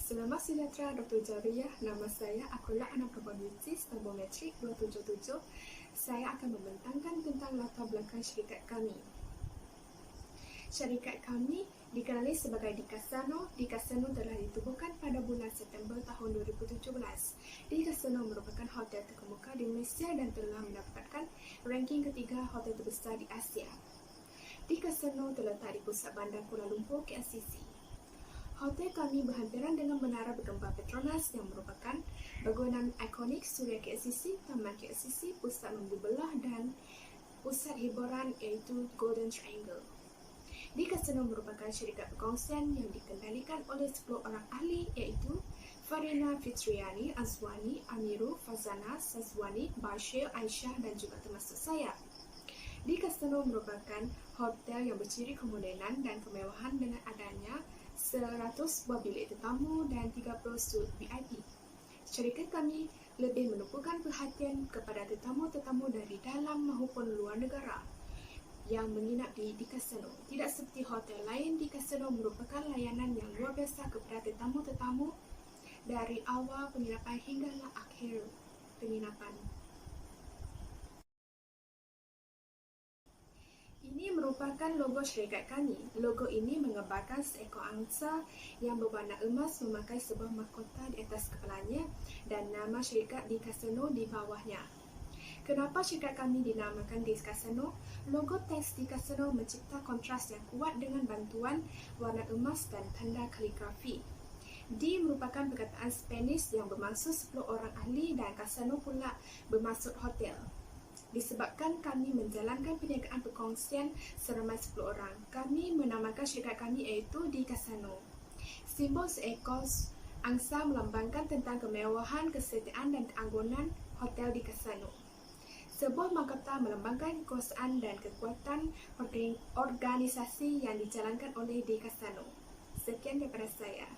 Selamat sejahtera Dr. Jariyah. Nama saya Akulah Anak Probabilitis Termometrik 277. Saya akan membentangkan tentang latar belakang syarikat kami. Syarikat kami dikenali sebagai Dikasano. Dikasano telah ditubuhkan pada bulan September tahun 2017. Dikasano merupakan hotel terkemuka di Malaysia dan telah mendapatkan ranking ketiga hotel terbesar di Asia. Dikasano terletak di pusat bandar Kuala Lumpur, KLCC. Hotel kami berhampiran dengan Menara Bergembar Petronas yang merupakan bangunan ikonik Suria KLCC, Taman KLCC, pusat membeli belah dan pusat hiburan iaitu Golden Triangle. Dikasano merupakan syarikat perkongsian yang dikendalikan oleh 10 orang ahli iaitu Farina Fitriani, Azwani, Amiru, Fazana, Sazwani, Bashir, Aisyah dan juga termasuk saya. Dikasano merupakan hotel yang berciri kemodenan dan kemewahan dengan adanya 100 buah bilik tetamu dan 30 suite VIP. Syarikat kami lebih menumpukan perhatian kepada tetamu-tetamu dari dalam maupun luar negara yang menginap di Dikasano. Tidak seperti hotel lain, Dikasano merupakan layanan yang luar biasa kepada tetamu-tetamu dari awal penginapan hinggalah akhir penginapan. Ini merupakan logo syarikat kami. Logo ini menggambarkan seekor angsa yang berwarna emas memakai sebuah mahkota di atas kepalanya dan nama syarikat Dikasano di bawahnya. Kenapa syarikat kami dinamakan Dikasano? Logo teks Dikasano mencipta kontras yang kuat dengan bantuan warna emas dan tanda kaligrafi. D merupakan perkataan Spanish yang bermaksud 10 orang ahli dan Kasano pula bermaksud hotel. Disebabkan kami menjalankan perniagaan perkongsian seramai 10 orang, kami menamakan syarikat kami iaitu Dikasano. Simbol seekor angsa melambangkan tentang kemewahan, kesetiaan dan keanggunan Hotel Dikasano. Sebuah mahkota melambangkan kekuasaan dan kekuatan organisasi yang dijalankan oleh Dikasano. Sekian daripada saya.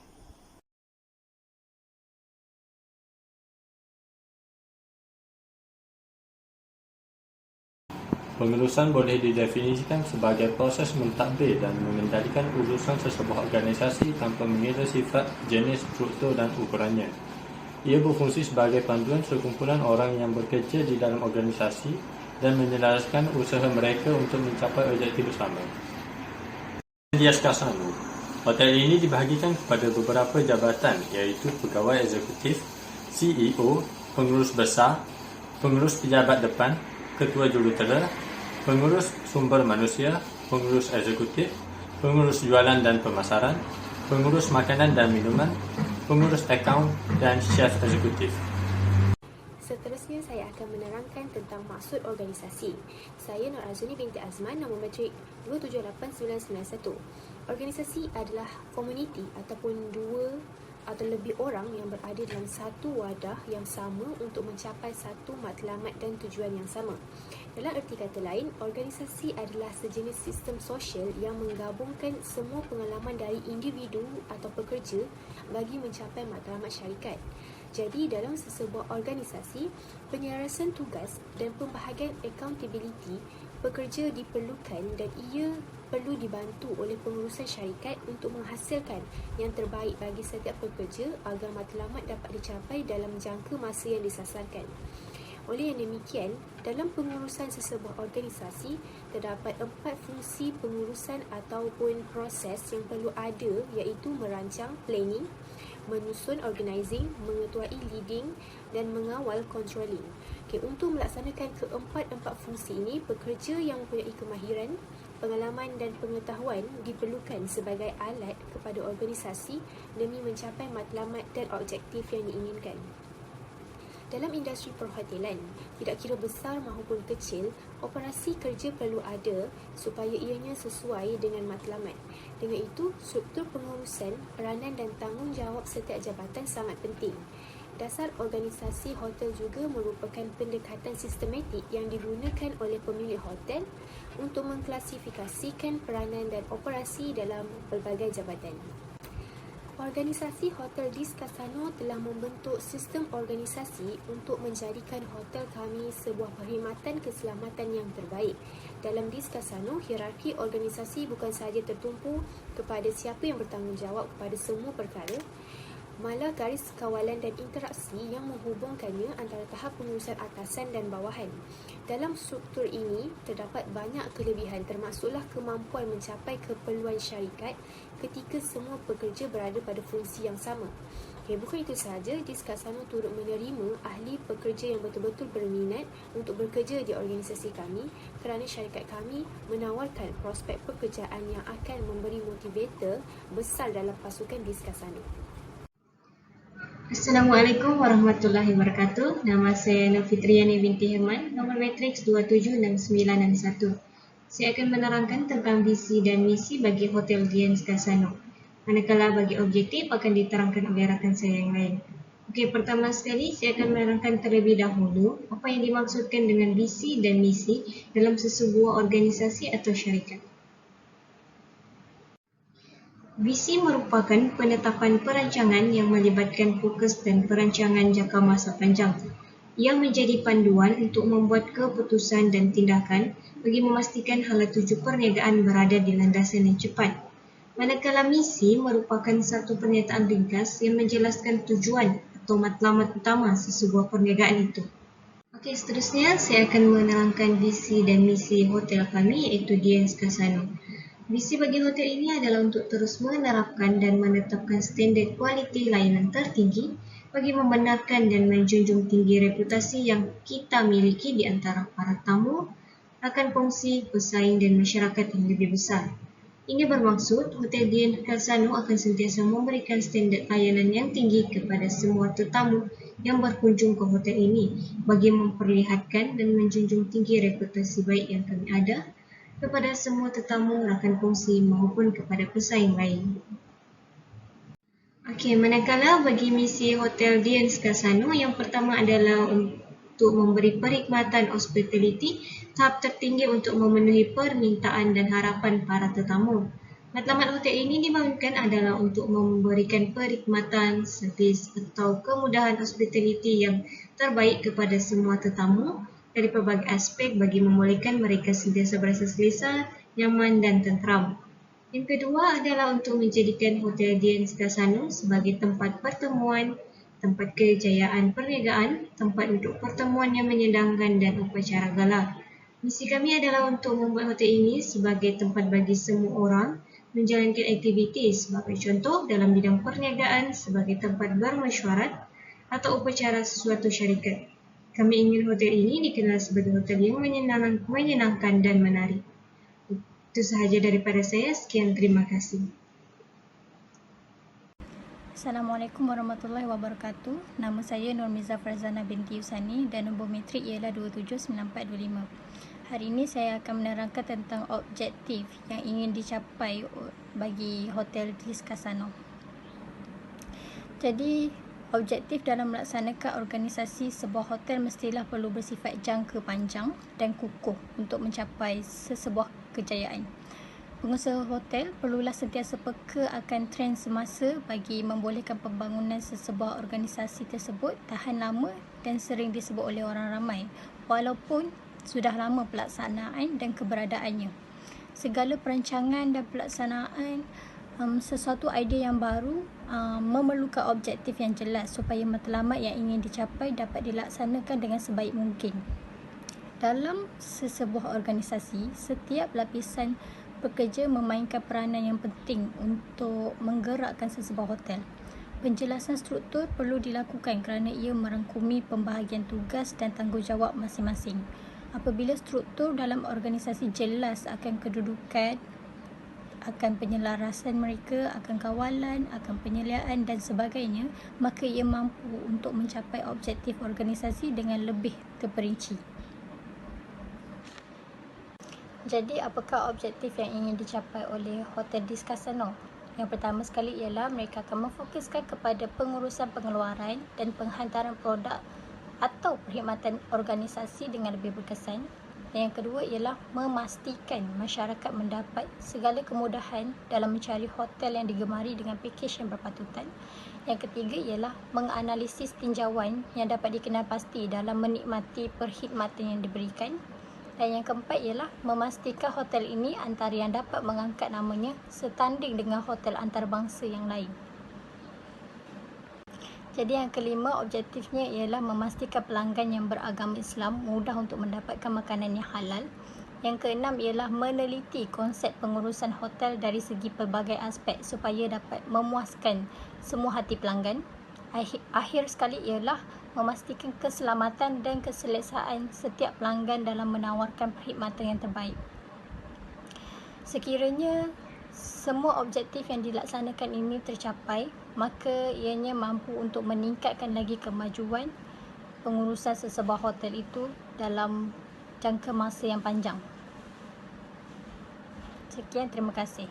Pengurusan boleh didefinisikan sebagai proses mentadbir dan mengendalikan urusan sesebuah organisasi tanpa mengira sifat, jenis, struktur dan ukurannya. Ia berfungsi sebagai panduan sekumpulan orang yang bekerja di dalam organisasi dan menyelaraskan usaha mereka untuk mencapai objektif bersama. Dikasano. Hotel ini dibahagikan kepada beberapa jabatan iaitu Pegawai Eksekutif, CEO, Pengurus Besar, Pengurus Pejabat Depan, Ketua Jurutera, Pengurus Sumber Manusia, Pengurus Eksekutif, Pengurus Jualan dan Pemasaran, Pengurus Makanan dan Minuman, Pengurus Akaun dan Chef Eksekutif. Seterusnya saya akan menerangkan tentang maksud organisasi. Saya Nur Azuni binti Azman, nombor matrik 278991. Organisasi adalah komuniti ataupun dua atau lebih orang yang berada dalam satu wadah yang sama untuk mencapai satu matlamat dan tujuan yang sama. Dalam erti kata lain, organisasi adalah sejenis sistem sosial yang menggabungkan semua pengalaman dari individu atau pekerja bagi mencapai matlamat syarikat. Jadi, dalam sesebuah organisasi, penyelarasan tugas dan pembahagian accountability pekerja diperlukan dan ia perlu dibantu oleh pengurusan syarikat untuk menghasilkan yang terbaik bagi setiap pekerja agar matlamat dapat dicapai dalam jangka masa yang disasarkan. Oleh yang demikian, dalam pengurusan sesebuah organisasi, terdapat 4 fungsi pengurusan ataupun proses yang perlu ada iaitu merancang, planning, menyusun, organizing, mengetuai, leading dan mengawal, controlling. Untuk melaksanakan keempat-empat fungsi ini, pekerja yang mempunyai kemahiran, pengalaman dan pengetahuan diperlukan sebagai alat kepada organisasi demi mencapai matlamat dan objektif yang diinginkan. Dalam industri perhotelan, tidak kira besar maupun kecil, operasi kerja perlu ada supaya ianya sesuai dengan matlamat. Dengan itu, struktur pengurusan, peranan dan tanggungjawab setiap jabatan sangat penting. Dasar organisasi hotel juga merupakan pendekatan sistematik yang digunakan oleh pemilik hotel untuk mengklasifikasikan peranan dan operasi dalam pelbagai jabatan. Organisasi Hotel Dikasano telah membentuk sistem organisasi untuk menjadikan hotel kami sebuah perkhidmatan keselamatan yang terbaik. Dalam Dikasano, hierarki organisasi bukan sahaja tertumpu kepada siapa yang bertanggungjawab kepada semua perkara, malah garis kawalan dan interaksi yang menghubungkannya antara tahap pengurusan atasan dan bawahan. Dalam struktur ini, terdapat banyak kelebihan termasuklah kemampuan mencapai keperluan syarikat ketika semua pekerja berada pada fungsi yang sama. Bukan itu sahaja, Diskasano turut menerima ahli pekerja yang betul-betul berminat untuk bekerja di organisasi kami kerana syarikat kami menawarkan prospek pekerjaan yang akan memberi motivator besar dalam pasukan Diskasano. Assalamualaikum warahmatullahi wabarakatuh. Nama saya Nur Fitriani binti Herman, nombor matriks 276961. Saya akan menerangkan tentang visi dan misi bagi Hotel Diskasano. Manakala bagi objektif akan diterangkan oleh rakan saya yang lain. Okey, pertama sekali saya akan menerangkan terlebih dahulu apa yang dimaksudkan dengan visi dan misi dalam sesebuah organisasi atau syarikat. Visi merupakan penetapan perancangan yang melibatkan fokus dan perancangan jangka masa panjang yang menjadi panduan untuk membuat keputusan dan tindakan bagi memastikan hala tuju perniagaan berada di landasan yang cepat. Manakala misi merupakan satu pernyataan ringkas yang menjelaskan tujuan atau matlamat utama sesebuah perniagaan itu. Okey, seterusnya saya akan menerangkan visi dan misi hotel kami iaitu Diskasano. Visi bagi hotel ini adalah untuk terus menerapkan dan menetapkan standard kualiti layanan tertinggi bagi membenarkan dan menjunjung tinggi reputasi yang kita miliki di antara para tamu, rakan kongsi, pesaing dan masyarakat yang lebih besar. Ini bermaksud Hotel Diskasano akan sentiasa memberikan standard layanan yang tinggi kepada semua tetamu yang berkunjung ke hotel ini bagi memperlihatkan dan menjunjung tinggi reputasi baik yang kami ada kepada semua tetamu, rakan kongsi maupun kepada pesaing lain. Okey, manakala bagi misi Hotel Diskasano, yang pertama adalah untuk memberi perkhidmatan hospitality tahap tertinggi untuk memenuhi permintaan dan harapan para tetamu. Matlamat hotel ini dibangunkan adalah untuk memberikan perkhidmatan, servis atau kemudahan hospitality yang terbaik kepada semua tetamu dari pelbagai aspek bagi membolehkan mereka sentiasa berasa selesa, nyaman dan tenteram. Yang kedua adalah untuk menjadikan Hotel Diskasano sebagai tempat pertemuan, tempat kejayaan perniagaan, tempat untuk pertemuan yang menyenangkan dan upacara gala. Misi kami adalah untuk membuat hotel ini sebagai tempat bagi semua orang menjalankan aktiviti sebagai contoh dalam bidang perniagaan sebagai tempat bermesyuarat atau upacara sesuatu syarikat. Kami ingin hotel ini dikenal sebagai hotel yang menyenangkan dan menarik. Itu sahaja daripada saya. Sekian, terima kasih. Assalamualaikum warahmatullahi wabarakatuh. Nama saya Nurmiza Farzana binti Yusani dan nombor matrik ialah 279425. Hari ini saya akan menerangkan tentang objektif yang ingin dicapai bagi Hotel Diskasano. Jadi, objektif dalam melaksanakan organisasi sebuah hotel mestilah perlu bersifat jangka panjang dan kukuh untuk mencapai sesebuah kejayaan. Pengusaha hotel perlulah sentiasa peka akan trend semasa bagi membolehkan pembangunan sesebuah organisasi tersebut tahan lama dan sering disebut oleh orang ramai walaupun sudah lama pelaksanaan dan keberadaannya. Segala perancangan dan pelaksanaan sesuatu idea yang baru memerlukan objektif yang jelas supaya matlamat yang ingin dicapai dapat dilaksanakan dengan sebaik mungkin. Dalam sesebuah organisasi, setiap lapisan pekerja memainkan peranan yang penting untuk menggerakkan sesebuah hotel. Penjelasan struktur perlu dilakukan kerana ia merangkumi pembahagian tugas dan tanggungjawab masing-masing. Apabila struktur dalam organisasi jelas akan kedudukan, akan penyelarasan mereka, akan kawalan, akan penyeliaan dan sebagainya, maka ia mampu untuk mencapai objektif organisasi dengan lebih terperinci. Jadi, apakah objektif yang ingin dicapai oleh Hotel Diskasano? Yang pertama sekali ialah mereka akan memfokuskan kepada pengurusan pengeluaran dan penghantaran produk atau perkhidmatan organisasi dengan lebih berkesan. Dan yang kedua ialah memastikan masyarakat mendapat segala kemudahan dalam mencari hotel yang digemari dengan pakej yang berpatutan. Yang ketiga ialah menganalisis tinjauan yang dapat dikenal pasti dalam menikmati perkhidmatan yang diberikan. Dan yang keempat ialah memastikan hotel ini antara yang dapat mengangkat namanya setanding dengan hotel antarabangsa yang lain. Jadi yang kelima, objektifnya ialah memastikan pelanggan yang beragama Islam mudah untuk mendapatkan makanan yang halal. Yang keenam ialah meneliti konsep pengurusan hotel dari segi pelbagai aspek supaya dapat memuaskan semua hati pelanggan. Akhir sekali ialah memastikan keselamatan dan keselesaan setiap pelanggan dalam menawarkan perkhidmatan yang terbaik. Sekiranya semua objektif yang dilaksanakan ini tercapai, maka ianya mampu untuk meningkatkan lagi kemajuan pengurusan sesebuah hotel itu dalam jangka masa yang panjang. Sekian, terima kasih.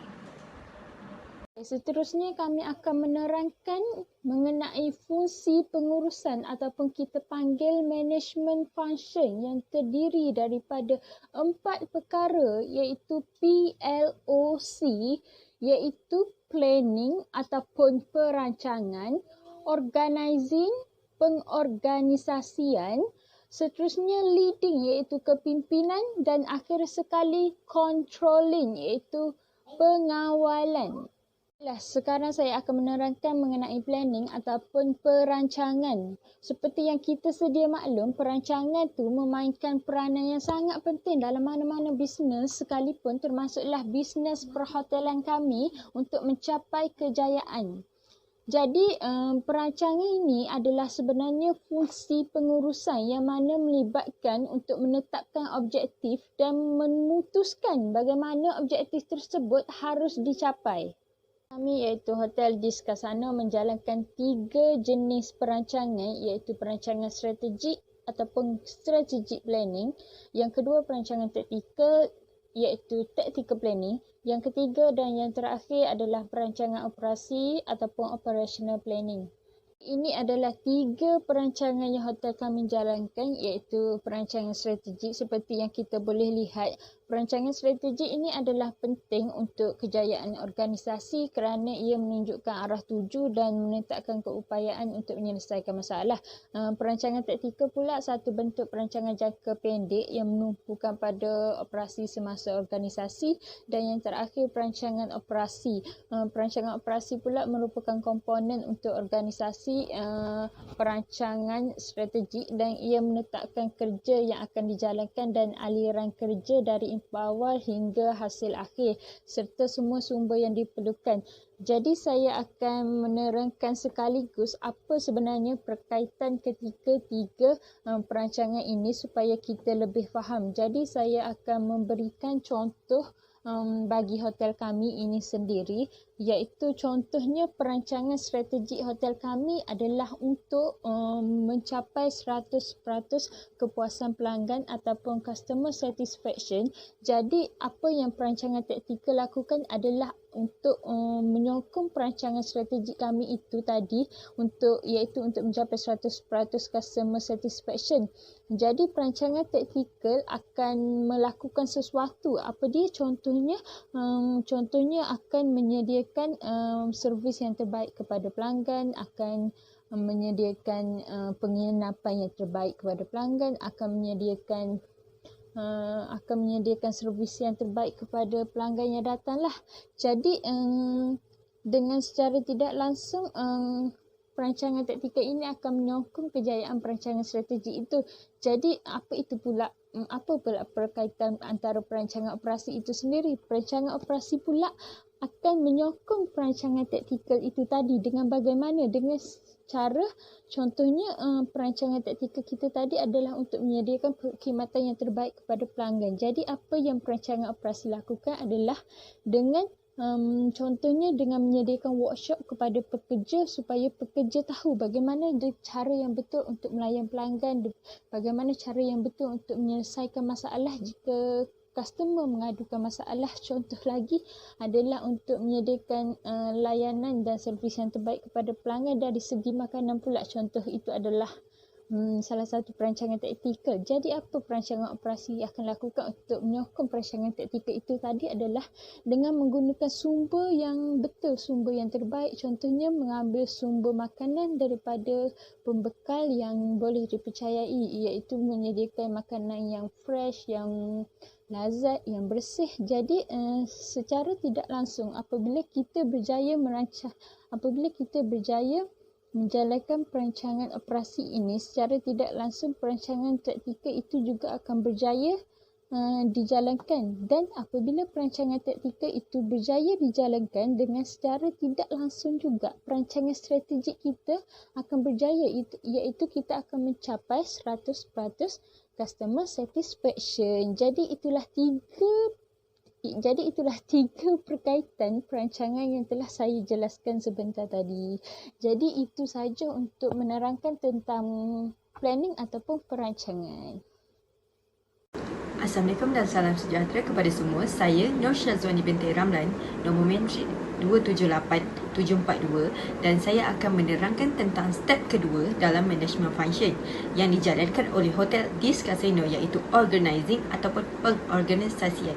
Seterusnya kami akan menerangkan mengenai fungsi pengurusan ataupun kita panggil management function yang terdiri daripada 4 perkara iaitu PLOC, iaitu planning ataupun perancangan, organizing, pengorganisasian, seterusnya leading iaitu kepimpinan dan akhir sekali controlling iaitu pengawalan. Sekarang saya akan menerangkan mengenai planning ataupun perancangan. Seperti yang kita sedia maklum, perancangan tu memainkan peranan yang sangat penting dalam mana-mana bisnes sekalipun, termasuklah bisnes perhotelan kami untuk mencapai kejayaan. Jadi perancangan ini adalah sebenarnya fungsi pengurusan yang mana melibatkan untuk menetapkan objektif dan memutuskan bagaimana objektif tersebut harus dicapai. Kami iaitu Hotel Diskasano menjalankan 3 jenis perancangan iaitu perancangan strategik ataupun strategic planning. Yang kedua perancangan taktikal iaitu tactical planning. Yang ketiga dan yang terakhir adalah perancangan operasi ataupun operational planning. Ini adalah 3 perancangan yang hotel kami jalankan iaitu perancangan strategik seperti yang kita boleh lihat. Perancangan strategik ini adalah penting untuk kejayaan organisasi kerana ia menunjukkan arah tuju dan menetapkan keupayaan untuk menyelesaikan masalah. Perancangan taktikal pula satu bentuk perancangan jangka pendek yang menumpukan pada operasi semasa organisasi, dan yang terakhir perancangan operasi. Perancangan operasi pula merupakan komponen untuk organisasi perancangan strategik dan ia menetapkan kerja yang akan dijalankan dan aliran kerja dari awal hingga hasil akhir serta semua sumber yang diperlukan. Jadi saya akan menerangkan sekaligus apa sebenarnya perkaitan ketiga-tiga perancangan ini supaya kita lebih faham. Jadi saya akan memberikan contoh bagi hotel kami ini sendiri, iaitu contohnya perancangan strategik hotel kami adalah untuk mencapai 100% kepuasan pelanggan ataupun customer satisfaction. Jadi apa yang perancangan taktikal lakukan adalah untuk menyokong perancangan strategik kami itu tadi iaitu untuk mencapai 100% customer satisfaction. Jadi perancangan taktikal akan melakukan sesuatu. Apa dia contohnya? Contohnya akan menyediakan servis yang terbaik kepada pelanggan, akan menyediakan penginapan yang terbaik kepada pelanggan, akan menyediakan servis yang terbaik kepada pelanggan yang datang lah. Jadi dengan secara tidak langsung perancangan taktikal ini akan menyokong kejayaan perancangan strategik itu. Jadi apa pula perkaitan antara perancangan operasi itu sendiri? Perancangan operasi pula akan menyokong perancangan taktikal itu tadi dengan bagaimana? Dengan cara contohnya perancangan taktikal kita tadi adalah untuk menyediakan perkhidmatan yang terbaik kepada pelanggan. Jadi apa yang perancangan operasi lakukan adalah dengan contohnya dengan menyediakan workshop kepada pekerja supaya pekerja tahu bagaimana cara yang betul untuk melayan pelanggan, bagaimana cara yang betul untuk menyelesaikan masalah jika customer mengadukan masalah. Contoh lagi adalah untuk menyediakan layanan dan servis yang terbaik kepada pelanggan. Dari segi makanan pula, contoh itu adalah salah satu perancangan taktikal. Jadi apa perancangan operasi akan lakukan untuk menyokong perancangan taktikal itu tadi adalah dengan menggunakan sumber yang betul, sumber yang terbaik. Contohnya mengambil sumber makanan daripada pembekal yang boleh dipercayai, iaitu menyediakan makanan yang fresh, yang lazat, yang bersih. Jadi secara tidak langsung apabila kita berjaya menjalankan perancangan operasi ini secara tidak langsung, perancangan taktikal itu juga akan berjaya dijalankan, dan apabila perancangan taktikal itu berjaya dijalankan dengan secara tidak langsung juga, perancangan strategik kita akan berjaya, iaitu kita akan mencapai 100% customer satisfaction. Jadi itulah tiga perkaitan perancangan yang telah saya jelaskan sebentar tadi. Jadi itu saja untuk menerangkan tentang planning ataupun perancangan. Assalamualaikum dan salam sejahtera kepada semua. Saya Nur Syazwani binti Ramlan, nombor metrik 278742, dan saya akan menerangkan tentang step kedua dalam management function yang dijalankan oleh hotel Dis Casino, iaitu organizing ataupun pengorganisasian.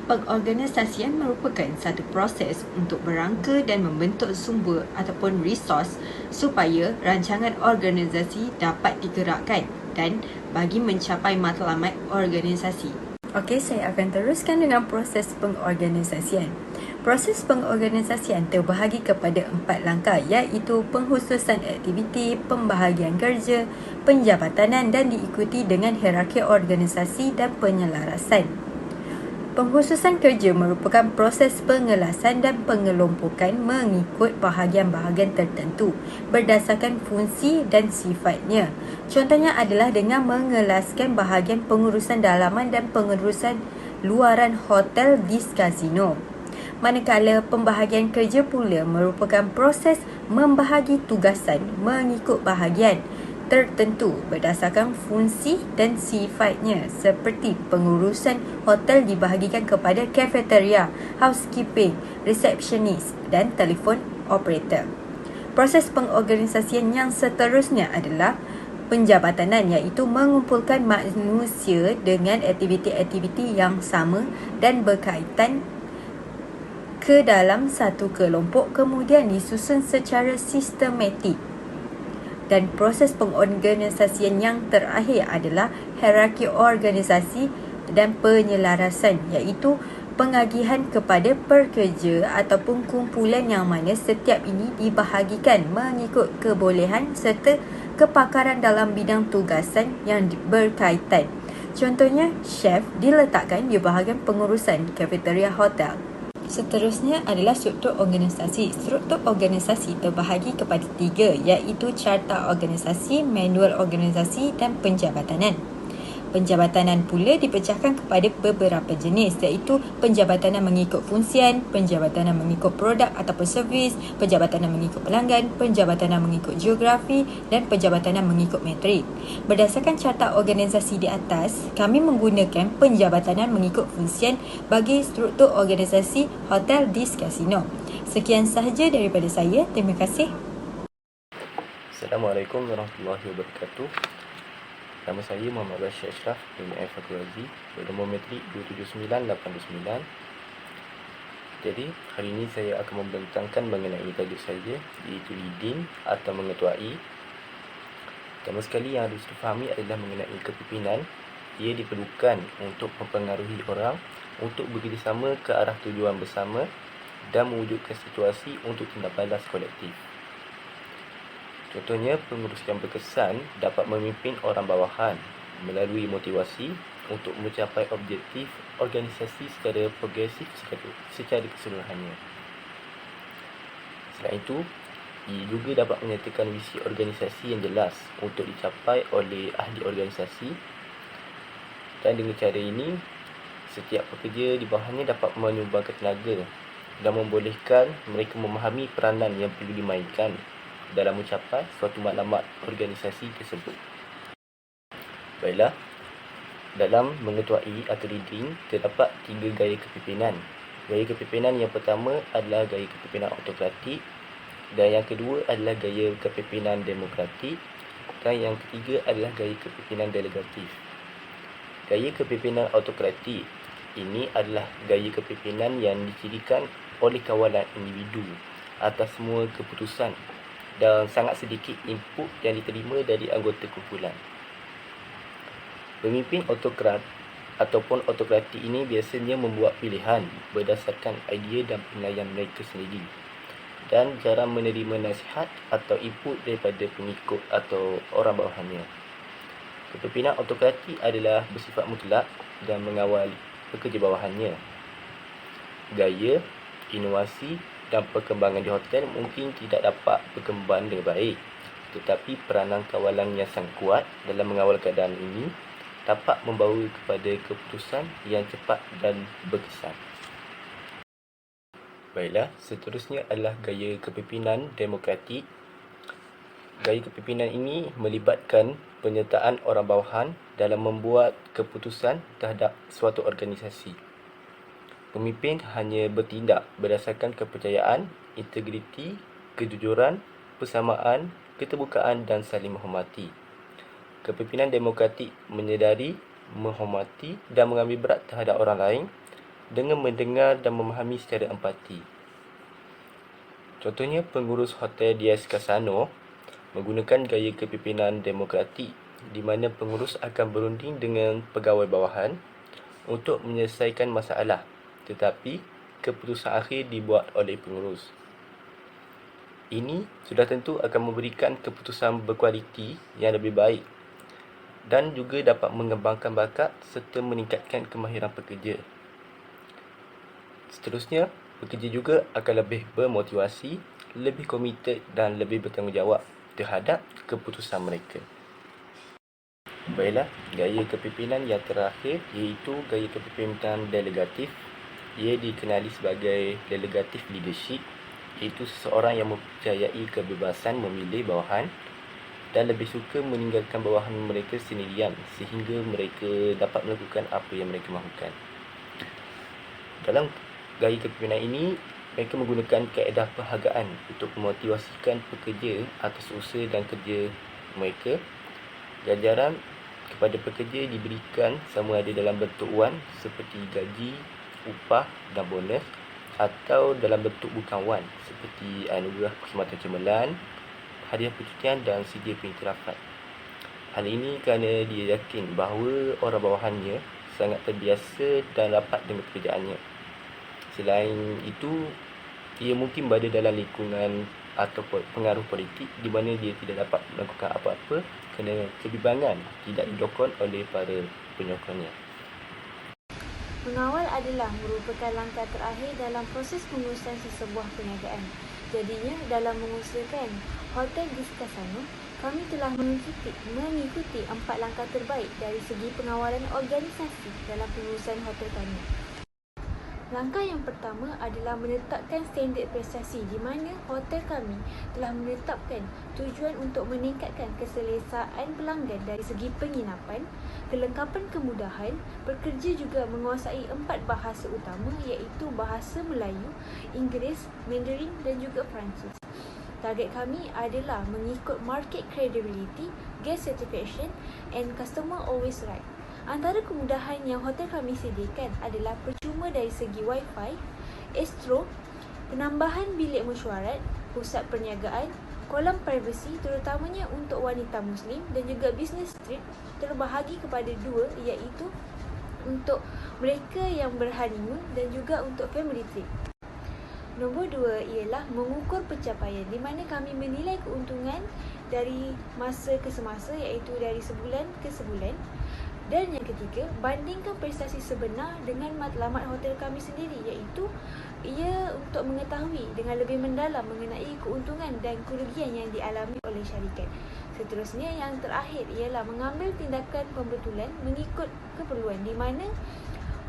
Pengorganisasian merupakan satu proses untuk berangka dan membentuk sumber ataupun resource supaya rancangan organisasi dapat digerakkan dan bagi mencapai matlamat organisasi. Okey, saya akan teruskan dengan proses pengorganisasian. Proses pengorganisasian terbahagi kepada 4 langkah, iaitu pengkhususan aktiviti, pembahagian kerja, penjabatanan, dan diikuti dengan hierarki organisasi dan penyelarasan. Pengkhususan kerja merupakan proses pengelasan dan pengelompokan mengikut bahagian-bahagian tertentu berdasarkan fungsi dan sifatnya. Contohnya adalah dengan mengelaskan bahagian pengurusan dalaman dan pengurusan luaran hotel Dis Casino. Manakala pembahagian kerja pula merupakan proses membahagi tugasan mengikut bahagian tertentu berdasarkan fungsi dan sifatnya, seperti pengurusan hotel dibahagikan kepada cafeteria, housekeeping, receptionist dan telefon operator. Proses pengorganisasian yang seterusnya adalah penjabatanan, iaitu mengumpulkan manusia dengan aktiviti-aktiviti yang sama dan berkaitan ke dalam satu kelompok, kemudian disusun secara sistematik. Dan proses pengorganisasian yang terakhir adalah hierarki organisasi dan penyelarasan, iaitu pengagihan kepada pekerja ataupun kumpulan yang mana setiap ini dibahagikan mengikut kebolehan serta kepakaran dalam bidang tugasan yang berkaitan. Contohnya, chef diletakkan di bahagian pengurusan kafeteria hotel. Seterusnya adalah struktur organisasi. Struktur organisasi terbahagi kepada 3, iaitu carta organisasi, manual organisasi dan penjabatanan. Penjabatanan pula dipecahkan kepada beberapa jenis, iaitu penjabatanan mengikut fungsian, penjabatanan mengikut produk ataupun servis, penjabatanan mengikut pelanggan, penjabatanan mengikut geografi dan penjabatanan mengikut metrik. Berdasarkan carta organisasi di atas, kami menggunakan penjabatanan mengikut fungsian bagi struktur organisasi Hotel Dis Casino. Sekian sahaja daripada saya. Terima kasih. Assalamualaikum warahmatullahi wabarakatuh. Nama saya Muhammad Rashid Ashraf bin Fatul Aziz, bernombor metrik 27989. Jadi, hari ini saya akan membentangkan mengenai tajuk saya, iaitu leading atau mengetuai. Pertama sekali yang harus difahami adalah mengenai kepimpinan. Ia diperlukan untuk mempengaruhi orang untuk bekerjasama ke arah tujuan bersama dan mewujudkan situasi untuk tindak balas kolektif. Contohnya, pengurus yang berkesan dapat memimpin orang bawahan melalui motivasi untuk mencapai objektif organisasi secara progresif secara keseluruhannya. Selain itu, ia juga dapat menyatakan visi organisasi yang jelas untuk dicapai oleh ahli organisasi, dan dengan cara ini, setiap pekerja di bawahnya dapat menyumbangkan tenaga dan membolehkan mereka memahami peranan yang perlu dimainkan dalam mencapai suatu maklumat organisasi tersebut. Baiklah, dalam mengetuai atau leading terdapat 3 gaya kepimpinan. Gaya kepimpinan yang pertama adalah gaya kepimpinan autokratik, dan yang kedua adalah gaya kepimpinan demokratik, dan yang ketiga adalah gaya kepimpinan delegatif. Gaya kepimpinan autokratik ini adalah gaya kepimpinan yang dicirikan oleh kawalan individu atas semua keputusan dan sangat sedikit input yang diterima dari anggota kumpulan. Pemimpin autokrat ataupun autokratik ini biasanya membuat pilihan berdasarkan idea dan penilaian mereka sendiri. dan jarang menerima nasihat atau input daripada pengikut atau orang bawahannya. Kepimpinan autokratik adalah bersifat mutlak dan mengawal pekerja bawahannya. Gaya, inovasi dan perkembangan di hotel mungkin tidak dapat berkembang dengan baik, tetapi peranan kawalan yang sangat kuat dalam mengawal keadaan ini dapat membawa kepada keputusan yang cepat dan berkesan. Baiklah, seterusnya adalah gaya kepimpinan demokratik. Gaya kepimpinan ini melibatkan penyertaan orang bawahan dalam membuat keputusan terhadap suatu organisasi. Pemimpin hanya bertindak berdasarkan kepercayaan, integriti, kejujuran, persamaan, keterbukaan dan saling menghormati. Kepimpinan demokratik menyedari, menghormati dan mengambil berat terhadap orang lain dengan mendengar dan memahami secara empati. Contohnya, pengurus Hotel Diaz Casano menggunakan gaya kepimpinan demokratik di mana pengurus akan berunding dengan pegawai bawahan untuk menyelesaikan masalah, tetapi keputusan akhir dibuat oleh pengurus. Ini sudah tentu akan memberikan keputusan berkualiti yang lebih baik dan juga dapat mengembangkan bakat serta meningkatkan kemahiran pekerja. Seterusnya, pekerja juga akan lebih bermotivasi, lebih komited dan lebih bertanggungjawab terhadap keputusan mereka. Baiklah, gaya kepimpinan yang terakhir iaitu gaya kepimpinan delegatif. Ia dikenali sebagai delegative leadership, iaitu seseorang yang mempercayai kebebasan memilih bawahan dan lebih suka meninggalkan bawahan mereka sendirian sehingga mereka dapat melakukan apa yang mereka mahukan. Dalam gaya kepimpinan ini, mereka menggunakan kaedah perhargaan untuk memotivasikan pekerja atas usaha dan kerja mereka. Ganjaran kepada pekerja diberikan sama ada dalam bentuk wang seperti gaji, upah dan bonus, atau dalam bentuk bukan wang seperti anugerah perkhidmatan cemerlang, hadiah percutian dan sedia pengiktirafan. Hal ini kerana dia yakin bahawa orang bawahannya sangat terbiasa dan rapat dengan pekerjaannya. Selain itu, ia mungkin berada dalam lingkungan atau pengaruh politik di mana dia tidak dapat melakukan apa-apa kerana kebimbangan tidak didokong oleh para penyokongnya. Mengawal adalah merupakan langkah terakhir dalam proses pengurusan sesebuah perniagaan. Jadinya, dalam mengusahakan Hotel Diaz Casano, kami telah mengikuti 4 langkah terbaik dari segi pengawalan organisasi dalam pengurusan hotel kami. Langkah yang pertama adalah menetapkan standard prestasi di mana hotel kami telah menetapkan tujuan untuk meningkatkan keselesaan pelanggan dari segi penginapan, kelengkapan kemudahan. Pekerja juga menguasai 4 bahasa utama iaitu bahasa Melayu, Inggeris, Mandarin dan juga Perancis. Target kami adalah mengikut market credibility, guest satisfaction and customer always right. Antara kemudahan yang hotel kami sediakan adalah percuma dari segi Wi-Fi, Astro, penambahan bilik mesyuarat, pusat perniagaan, kolam privasi terutamanya untuk wanita Muslim dan juga business trip terbahagi kepada 2 iaitu untuk mereka yang berhoneymoon dan juga untuk family trip. Nombor 2 ialah mengukur pencapaian di mana kami menilai keuntungan dari masa ke semasa iaitu dari sebulan ke sebulan. Dan yang ketiga, bandingkan prestasi sebenar dengan matlamat hotel kami sendiri iaitu ia untuk mengetahui dengan lebih mendalam mengenai keuntungan dan kerugian yang dialami oleh syarikat. Seterusnya, yang terakhir ialah mengambil tindakan pembetulan mengikut keperluan di mana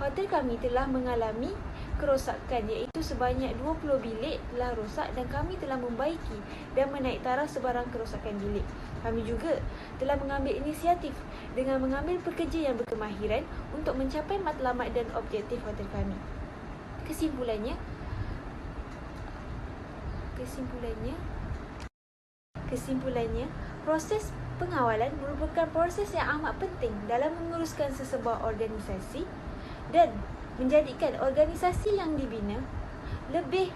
hotel kami telah mengalami kerosakan iaitu sebanyak 20 bilik telah rosak dan kami telah membaiki dan menaik taraf sebarang kerosakan bilik. Kami juga telah mengambil inisiatif dengan mengambil pekerja yang berkemahiran untuk mencapai matlamat dan objektif hotel kami. Kesimpulannya, proses pengawalan merupakan proses yang amat penting dalam menguruskan sesebuah organisasi dan menjadikan organisasi yang dibina lebih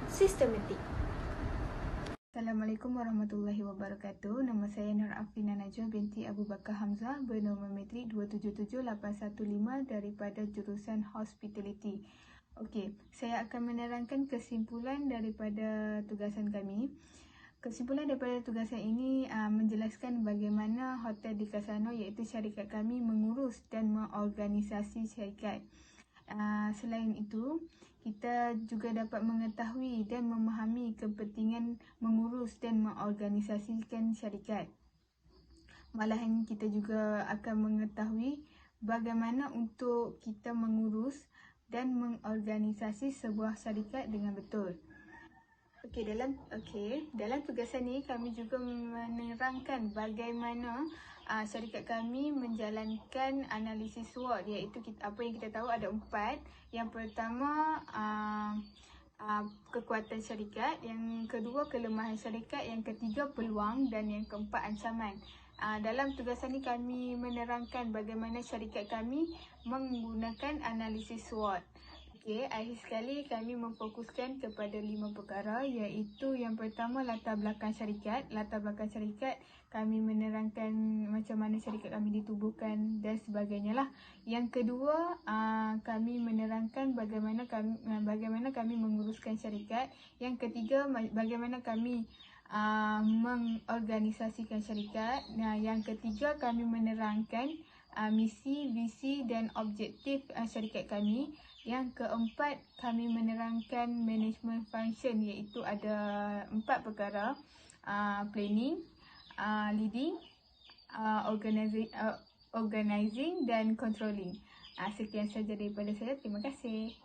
sistematik. Assalamualaikum warahmatullahi wabarakatuh. Nama saya Nur Afrina Najwa binti Abu Bakar Hamzah bernomer metrik 277815 daripada jurusan Hospitality. Okey, saya akan menerangkan kesimpulan daripada tugasan kami. Kesimpulan daripada tugasan ini menjelaskan bagaimana Hotel di Kasano iaitu syarikat kami mengurus dan mengorganisasi syarikat. Selain itu, kita juga dapat mengetahui dan memahami kepentingan mengurus dan mengorganisasikan syarikat. Malahan kita juga akan mengetahui bagaimana untuk kita mengurus dan mengorganisasi sebuah syarikat dengan betul. Dalam tugasan ini kami juga menerangkan bagaimana syarikat kami menjalankan analisis SWOT, iaitu apa yang kita tahu ada 4. Yang pertama kekuatan syarikat, yang kedua kelemahan syarikat, yang ketiga peluang dan yang keempat ancaman. Dalam tugasan ini kami menerangkan bagaimana syarikat kami menggunakan analisis SWOT. Akhir sekali kami memfokuskan kepada 5 perkara, iaitu yang pertama latar belakang syarikat. Latar belakang syarikat kami menerangkan macam mana syarikat kami ditubuhkan dan sebagainya lah. Yang kedua, kami menerangkan bagaimana kami menguruskan syarikat. Yang ketiga, bagaimana kami mengorganisasikan syarikat. Yang ketiga, kami menerangkan misi, visi dan objektif syarikat kami. Yang keempat, kami menerangkan management function, iaitu ada 4 perkara: planning, leading, organizing dan controlling. Sekian saja daripada saya. Terima kasih.